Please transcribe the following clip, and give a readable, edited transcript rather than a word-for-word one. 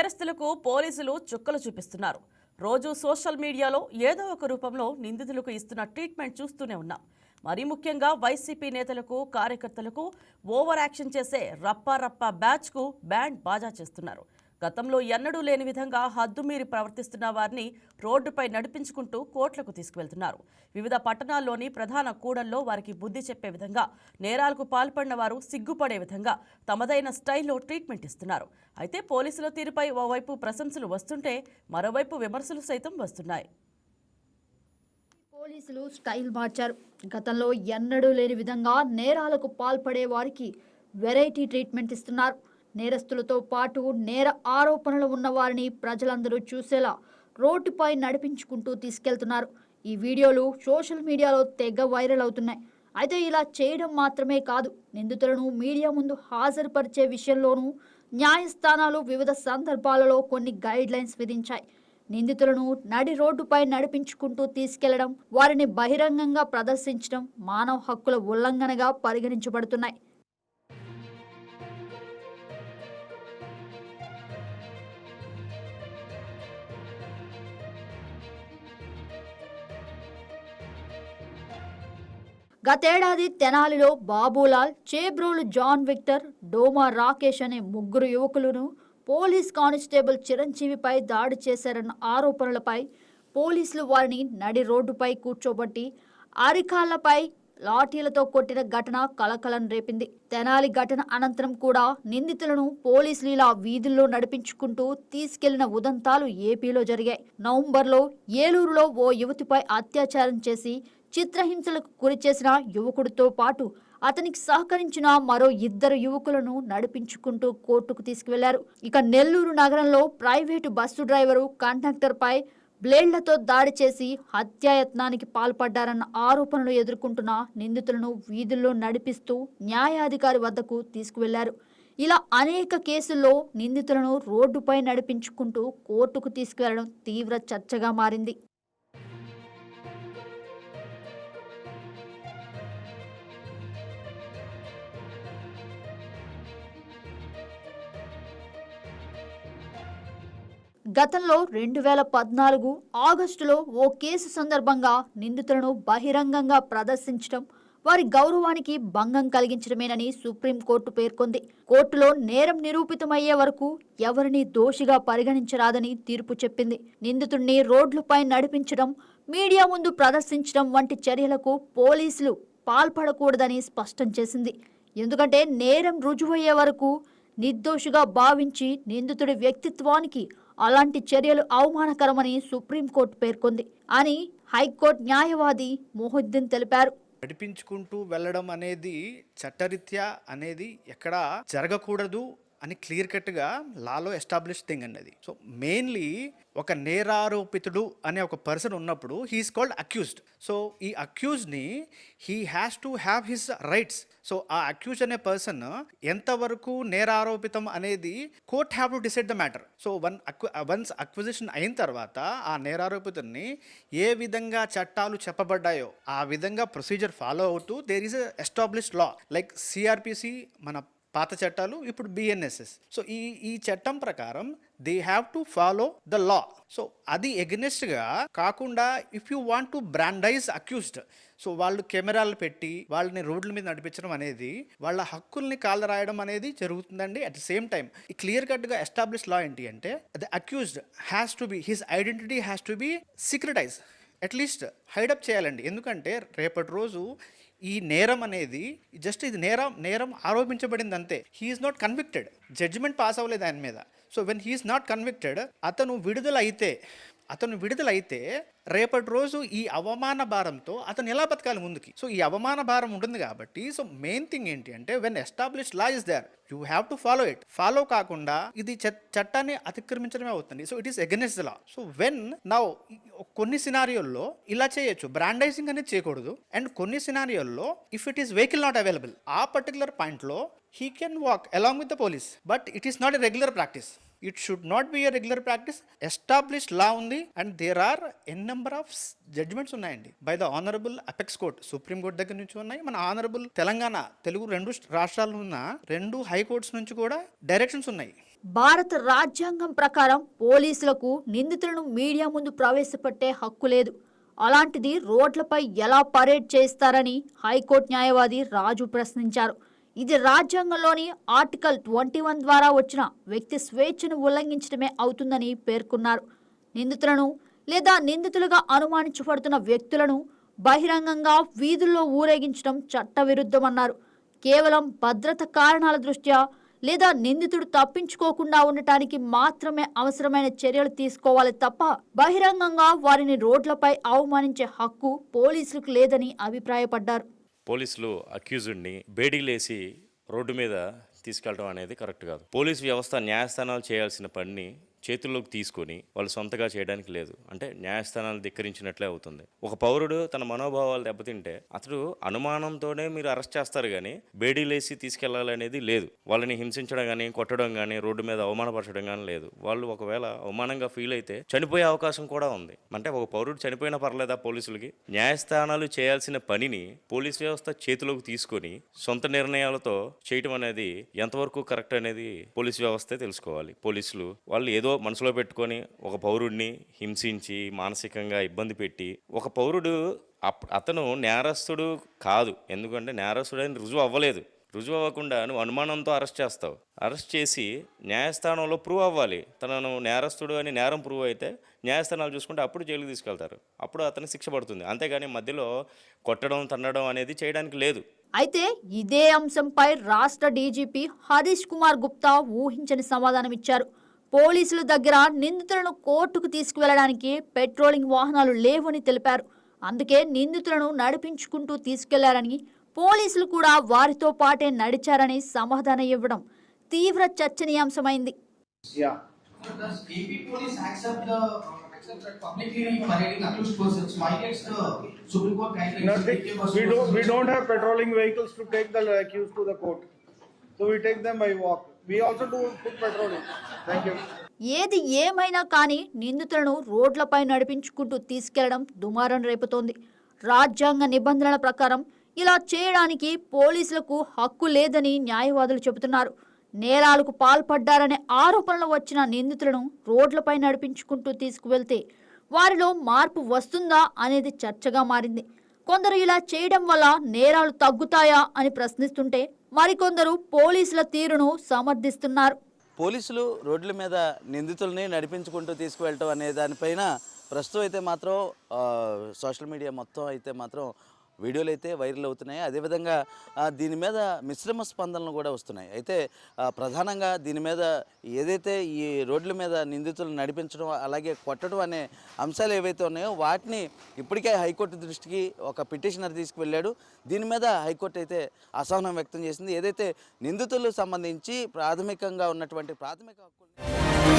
నేరస్తులకు పోలీసులు చుక్కలు చూపిస్తున్నారు. రోజు సోషల్ మీడియాలో ఏదో ఒక రూపంలో నిందితులకు ఇస్తున్న ట్రీట్మెంట్ చూస్తూనే ఉన్నాం. మరీ ముఖ్యంగా వైసీపీ నేతలకు, కార్యకర్తలకు ఓవర్ యాక్షన్ చేసే రప్పా బ్యాచ్కు బ్యాండ్ బాజా చేస్తున్నారు. గతంలో ఎన్నడూ లేని విధంగా హద్దుమీరి ప్రవర్తిస్తున్న వారిని రోడ్డుపై నడిపించుకుంటూ కోర్టులకు తీసుకువెళ్తున్నారు. వివిధ పట్టణాల్లోని ప్రధాన కూడల్లో వారికి బుద్ధి చెప్పే విధంగా, నేరాలకు పాల్పడిన వారు సిగ్గుపడే విధంగా తమదైన స్టైల్లో ట్రీట్మెంట్ ఇస్తున్నారు. అయితే పోలీసుల తీరుపై ఓవైపు ప్రశంసలు వస్తుంటే మరోవైపు విమర్శలు సైతం వస్తున్నాయి. పోలీసులు స్టైల్ మార్చారు. గతంలో ఎన్నడూ లేని విధంగా నేరాలకు పాల్పడే వారికి వెరైటీ ట్రీట్మెంట్ ఇస్తున్నారు. నేరస్తులతో పాటు నేర ఆరోపణలు ఉన్న వారిని ప్రజలందరూ చూసేలా రోడ్డుపై నడిపించుకుంటూ తీసుకెళ్తున్నారు. ఈ వీడియోలు సోషల్ మీడియాలో తెగ వైరల్ అవుతున్నాయి. అయితే ఇలా చేయడం మాత్రమే కాదు, నిందితులను మీడియా ముందు హాజరుపరిచే విషయంలోనూ న్యాయస్థానాలు వివిధ సందర్భాలలో కొన్ని గైడ్ లైన్స్ విధించాయి. నిందితులను నడి రోడ్డుపై నడిపించుకుంటూ తీసుకెళ్లడం, వారిని బహిరంగంగా ప్రదర్శించడం మానవ హక్కుల ఉల్లంఘనగా పరిగణించబడుతున్నాయి. గతేడాది తెనాలిలో బాబులాల్, చేబ్రోలు జాన్ విక్టర్, డోమా రాకేష్ అనే ముగ్గురు యువకులను పోలీస్ కానిస్టేబుల్ చిరంజీవిపై దాడి చేశారన్న ఆరోపణలపై పోలీసులు వారిని నడి రోడ్డుపై కూర్చోబట్టి అరికాళ్లపై లాఠీలతో కొట్టిన ఘటన కలకలం రేపింది. తెనాలి ఘటన అనంతరం కూడా నిందితులను పోలీసులు ఇలా వీధుల్లో నడిపించుకుంటూ తీసుకెళ్లిన ఉదంతాలు ఏపీలో జరిగాయి. నవంబర్లో ఏలూరులో ఓ యువతిపై అత్యాచారం చేసి చిత్రహింసలకు గురి చేసిన యువకుడితో పాటు అతనికి సహకరించిన మరో ఇద్దరు యువకులను నడిపించుకుంటూ కోర్టుకు తీసుకువెళ్లారు. ఇక నెల్లూరు నగరంలో ప్రైవేటు బస్సు డ్రైవరు కండక్టర్పై బ్లేడ్లతో దాడి చేసి హత్యాయత్నానికి పాల్పడ్డారన్న ఆరోపణలు ఎదుర్కొంటున్న నిందితులను వీధుల్లో నడిపిస్తూ న్యాయాధికారి వద్దకు తీసుకువెళ్లారు. ఇలా అనేక కేసుల్లో నిందితులను రోడ్డుపై నడిపించుకుంటూ కోర్టుకు తీసుకువెళ్లడం తీవ్ర చర్చగా మారింది. గతంలో 2014 ఆగస్టులో ఓ కేసు సందర్భంగా నిందితులను బహిరంగంగా ప్రదర్శించడం వారి గౌరవానికి భంగం కలిగించడమేనని సుప్రీంకోర్టు పేర్కొంది. కోర్టులో నేరం నిరూపితమయ్యే వరకు ఎవరిని దోషిగా పరిగణించరాదని తీర్పు చెప్పింది. నిందితుడిని రోడ్లపై నడిపించడం, మీడియా ముందు ప్రదర్శించడం వంటి చర్యలకు పోలీసులు పాల్పడకూడదని స్పష్టం చేసింది. ఎందుకంటే నేరం రుజువయ్యే వరకు నిర్దోషిగా భావించి నిందితుడి వ్యక్తిత్వానికి అలాంటి చర్యలు అవమానకరమని సుప్రీంకోర్టు పేర్కొంది అని హైకోర్టు న్యాయవాది మొహిద్దీన్ తెలిపారు. నడిపించుకుంటూ వెళ్ళడం అనేది చట్టరీత్యా అనేది ఎక్కడా జరగకూడదు అని క్లియర్ కట్గా లాలో ఎస్టాబ్లిష్ థింగ్ అన్నది. సో మెయిన్లీ ఒక నేరారోపితుడు అనే ఒక పర్సన్ ఉన్నప్పుడు హీఈస్ కాల్డ్ అక్యూజ్డ్. సో ఈ అక్యూజ్ని he has to have his rights. So ఆ అక్యూజ్ అనే పర్సన్ ఎంతవరకు నేరారోపితం అనేది court have to decide the matter. So once acquisition అయిన తర్వాత ఆ నేరారోపితుడిని ఏ విధంగా చట్టాలు చెప్పబడ్డాయో ఆ విధంగా ప్రొసీజర్ ఫాలో అవుతూ there is a established law like CrPC మన పాత చట్టాలు, ఇప్పుడు బిఎన్ఎస్ఎస్. సో ఈ చట్టం ప్రకారం they have to follow the law. So అది ఎగ్నెస్ట్గా కాకుండా if you want to brandize accused, so వాళ్ళు కెమెరాలు పెట్టి వాళ్ళని రోడ్ల మీద నడిపించడం అనేది వాళ్ళ హక్కుల్ని కాలరాయడం అనేది జరుగుతుందండి. అట్ ద సేమ్ టైం ఈ క్లియర్ కట్గా ఎస్టాబ్లిష్ లా ఏంటి అంటే the accused has to be, his identity has to be secretize, at least hide up చేయాలండి. ఎందుకంటే రేపటి రోజు ఈ నేరం అనేది జస్ట్ ఇది నేరం ఆరోపించబడింది అంతే. He's not convicted, judgement pass అవ్వలేదు ఆయన మీద. So when he's not convicted, అతను విడుదలైతే రేపటి రోజు ఈ అవమాన భారంతో అతను ఎలా బతకాలి ముందుకి? సో ఈ అవమాన భారం ఉంటుంది కాబట్టి సో మెయిన్ థింగ్ ఏంటి అంటే when establish law is there, you have to follow it. Follow కాకుండా ఇది చట్టాన్ని అతిక్రమించడమే అవుతుంది. So it is against the law. So when now కొన్ని సినారియోల్లో ఇలా చేయొచ్చు, బ్రాండైజింగ్ అనేది చేయకూడదు. అండ్ కొన్ని సినారియోల్లో if it is vehicle not available, ఆ పర్టికులర్ పాయింట్లో he can walk along with the police, but it is not a regular practice. It should not be a regular practice. Established law undi, and there are n number of judgments unnayandi by the honorable apex court, supreme court దగ్గర నుంచి ఉన్నాయి, మన honorable Telangana Telugu రెండు రాష్ట్రాల్లో ఉన్న రెండు high courts నుంచి కూడా డైరెక్షన్స్ ఉన్నాయి. భారత రాజ్యాంగం ప్రకారం పోలీసులకు నిందితులను మీడియా ముందు ప్రవేశపెట్టే హక్కు లేదు. అలాంటిది రోడ్లపై ఎలా పరేడ్ చేస్తారని హైకోర్టు న్యాయవాది రాజు ప్రశ్నించారు. ఇది రాజ్యాంగంలోని ఆర్టికల్ 21 ద్వారా వచ్చిన వ్యక్తి స్వేచ్ఛను ఉల్లంఘించడమే అవుతుందని పేర్కొన్నారు. నిందితులను లేదా నిందితులుగా అనుమానించబడుతున్న వ్యక్తులను బహిరంగంగా వీధుల్లో ఊరేగించడం చట్టవిరుద్ధమన్నారు. కేవలం భద్రత కారణాల దృష్ట్యా లేదా నిందితుడు తప్పించుకోకుండా ఉండటానికి మాత్రమే అవసరమైన చర్యలు తీసుకోవాలి తప్ప బహిరంగంగా వారిని రోడ్లపై అవమానించే హక్కు పోలీసులకు లేదని అభిప్రాయపడ్డారు. పోలీసులు అక్యూజ్డ్ని బేడీలేసి రోడ్డు మీద తీసుకెళ్ళడం అనేది కరెక్ట్ కాదు. పోలీస్ వ్యవస్థ న్యాయస్థానాలు చేయాల్సిన పనిని చేతుల్లోకి తీసుకొని వాళ్ళు సొంతగా చేయడానికి లేదు. అంటే న్యాయస్థానాలు ధిక్కరించినట్లే అవుతుంది. ఒక పౌరుడు తన మనోభావాలు దెబ్బతింటే అతడు అనుమానంతోనే మీరు అరెస్ట్ చేస్తారు, కానీ బేడీలేసి తీసుకెళ్లాలనేది లేదు. వాళ్ళని హింసించడం కానీ కొట్టడం కానీ రోడ్డు మీద అవమానపరచడం కానీ లేదు. వాళ్ళు ఒకవేళ అవమానంగా ఫీల్ అయితే చనిపోయే అవకాశం కూడా ఉంది. అంటే ఒక పౌరుడు చనిపోయినా పర్లేదా పోలీసులకి? న్యాయస్థానాలు చేయాల్సిన పనిని పోలీస్ వ్యవస్థ చేతిలోకి తీసుకొని సొంత నిర్ణయాలతో చేయటం అనేది ఎంతవరకు కరెక్ట్ అనేది పోలీస్ వ్యవస్థే తెలుసుకోవాలి. పోలీసులు వాళ్ళు ఏదో మనసులో పెట్టుకొని ఒక పౌరుడిని హింసించి మానసికంగా ఇబ్బంది పెట్టి, ఒక పౌరుడు అతను నేరస్తుడు కాదు, ఎందుకంటే నేరస్తుడని రుజువు అవ్వలేదు. రుజువు అవ్వకుండా నువ్వు అనుమానంతో అరెస్ట్ చేస్తావు. అరెస్ట్ చేసి న్యాయస్థానంలో ప్రూవ్ అవ్వాలి. తనను నేరస్తుడు అని నేరం ప్రూవ్ అయితే న్యాయస్థానాలు చూసుకుంటే అప్పుడు జైలుకి తీసుకెళ్తారు. అప్పుడు అతను శిక్ష పడుతుంది. అంతేగాని మధ్యలో కొట్టడం తన్నడం అనేది చేయడానికి లేదు. అయితే ఇదే అంశంపై రాష్ట్ర డీజీపీ హరీష్ కుమార్ గుప్తా ఊహించని సమాధానం ఇచ్చారు. పోలీసుల దగ్గర నిందితులను కోర్టుకు తీసుకువెళ్లడానికి పెట్రోలింగ్ వాహనాలు లేవని తెలిపారు. అందుకే నిందితులను నడిపించుకుంటూ తీసుకెళ్లారని, పోలీసులు కూడా వారితో పాటే నడిచారని సమాధానం ఇవ్వడం తీవ్ర చర్చనీయాంశమైంది. We don't have patrolling vehicles to take the accused to the court, so we take them by walk. We also do foot patrolling. Thank you. ఏది ఏమైనా కానీ నిందితులను రోడ్లపై నడిపించుకుంటూ తీసుకెళ్లడం దుమారం రేపుతోంది. రాజ్యాంగ నిబంధనల ప్రకారం ఇలా చేయడానికి పోలీసులకు హక్కు లేదని న్యాయవాదులు చెబుతున్నారు. నేరాలకు పాల్పడ్డారనే ఆరోపణలు వచ్చిన నిందితులను రోడ్లపై నడిపించుకుంటూ తీసుకువెళ్తే వారిలో మార్పు వస్తుందా అనేది చర్చగా మారింది. కొందరు ఇలా చేయడం వల్ల నేరాలు తగ్గుతాయా అని ప్రశ్నిస్తుంటే మరికొందరు పోలీసుల తీరును సమర్థిస్తున్నారు. పోలీసులు రోడ్ల మీద నిందితుల్ని నడిపించుకుంటూ తీసుకువెళ్ళటం అనే దానిపైన ప్రస్తుతం అయితే మాత్రం సోషల్ మీడియా మొత్తం అయితే మాత్రం వీడియోలు అయితే వైరల్ అవుతున్నాయి. అదేవిధంగా దీని మీద మిశ్రమ స్పందనలు కూడా వస్తున్నాయి. అయితే ప్రధానంగా దీని మీద ఏదైతే ఈ రోడ్ల మీద నిందితులను నడిపించడం అలాగే కొట్టడం అనే అంశాలు ఏవైతే ఉన్నాయో వాటిని ఇప్పటికే హైకోర్టు దృష్టికి ఒక పిటిషనర్ తీసుకువెళ్ళాడు. దీని మీద హైకోర్టు అయితే అసహనం వ్యక్తం చేసింది. ఏదైతే నిందితులకు సంబంధించి ప్రాథమికంగా ఉన్నటువంటి ప్రాథమిక హక్కులు